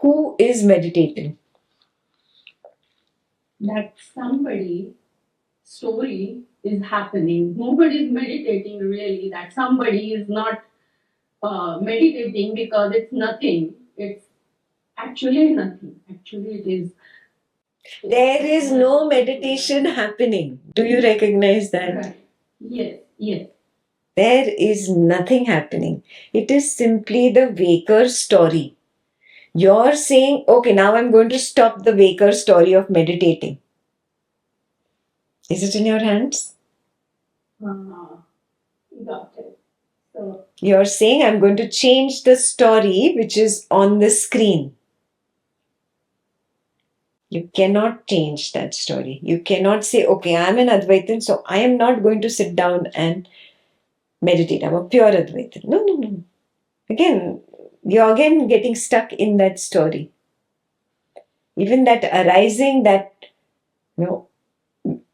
Who is meditating? That somebody story is happening. Nobody is meditating really. That somebody is not meditating because it's nothing. It's actually nothing. Actually, it is. There is no meditation happening. Do you recognize that? Right. Yes, yes. There is nothing happening. It is simply the waker story. You're saying, okay, now I'm going to stop the waker story of meditating. Is it in your hands? Got it. So, You're saying, I'm going to change the story which is on the screen. You cannot change that story. You cannot say, okay, I'm an Advaitin, so I am not going to sit down and meditate. I'm a pure Advaitin. No, no, no. Again, you're again getting stuck in that story. Even that arising, that,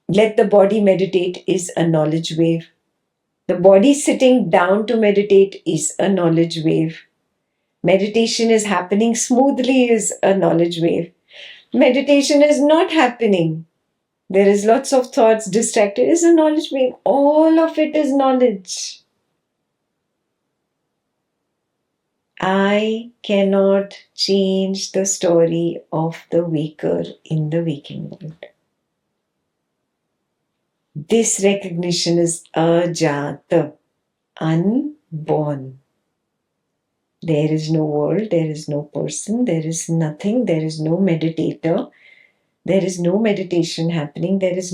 let the body meditate is a knowledge wave. The body sitting down to meditate is a knowledge wave. Meditation is happening smoothly is a knowledge wave. Meditation is not happening. There is lots of thoughts distracted is a knowledge wave. All of it is knowledge. I cannot change the story of the waker in the waking world. This recognition is ajata, unborn. There is no world, there is no person, there is nothing, there is no meditator, there is no meditation happening, there is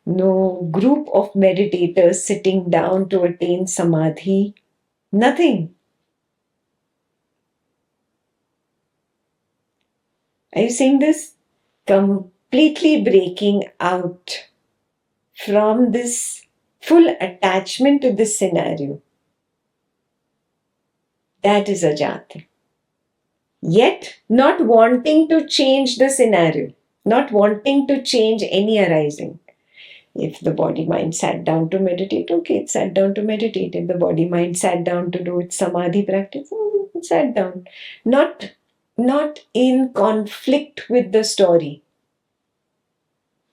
no group of meditators sitting down to attain samadhi, nothing. Are you seeing this? Completely breaking out from this full attachment to this scenario. That is ajata. Yet not wanting to change the scenario, not wanting to change any arising. If the body mind sat down to meditate, okay, it sat down to meditate. If the body mind sat down to do its samadhi practice, it sat down. Not in conflict with the story.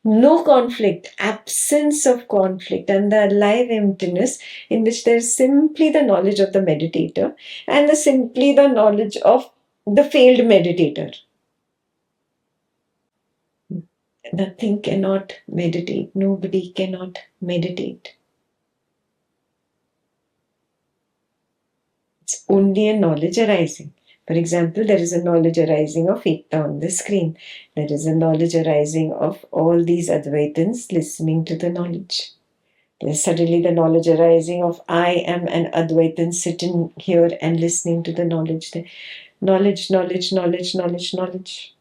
No conflict, absence of conflict, and the alive emptiness in which there is simply the knowledge of the meditator and simply the knowledge of the failed meditator. Nothing cannot meditate. Nobody cannot meditate. It's only a knowledge arising. For example, there is a knowledge arising of Ekta on the screen. There is a knowledge arising of all these Advaitins listening to the knowledge. There's suddenly the knowledge arising of I am an Advaitin sitting here and listening to the knowledge. The knowledge, knowledge, knowledge, knowledge, knowledge.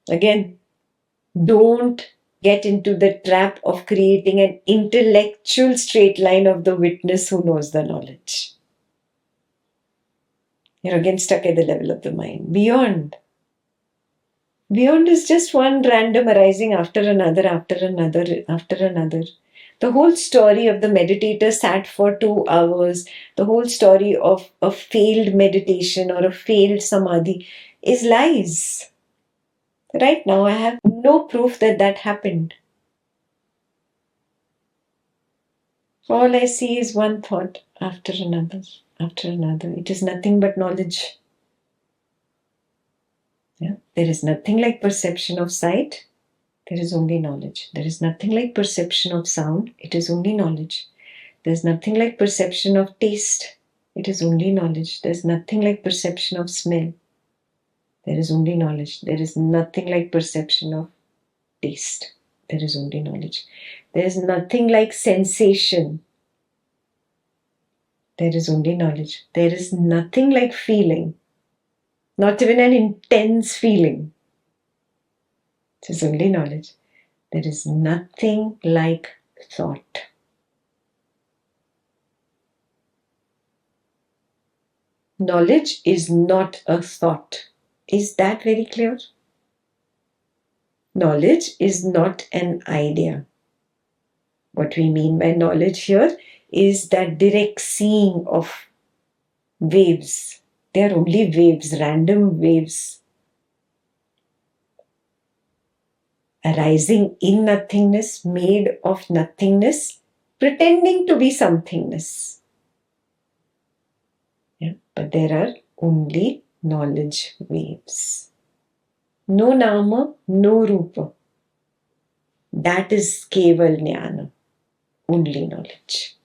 Again, don't get into the trap of creating an intellectual straight line of the witness who knows the knowledge. You're again stuck at the level of the mind. Beyond is just one random arising after another, after another, after another. The whole story of the meditator sat for 2 hours, the whole story of a failed meditation or a failed samadhi is lies. Right now, I have no proof that that happened. All I see is one thought after another, after another. It is nothing but knowledge. Yeah? There is nothing like perception of sight. There is only knowledge. There is nothing like perception of sound. It is only knowledge. There is nothing like perception of taste. It is only knowledge. There is nothing like perception of smell. There is only knowledge. There is nothing like perception of taste. There is only knowledge. There is nothing like sensation. There is only knowledge. There is nothing like feeling. Not even an intense feeling. It is only knowledge. There is nothing like thought. Knowledge is not a thought. Is that very clear? Knowledge is not an idea. What we mean by knowledge here is that direct seeing of waves. They are only waves, random waves, arising in nothingness, made of nothingness, pretending to be somethingness. Yeah? But there are only knowledge waves. No nama, no rupa. That is Keval Jnana, only knowledge.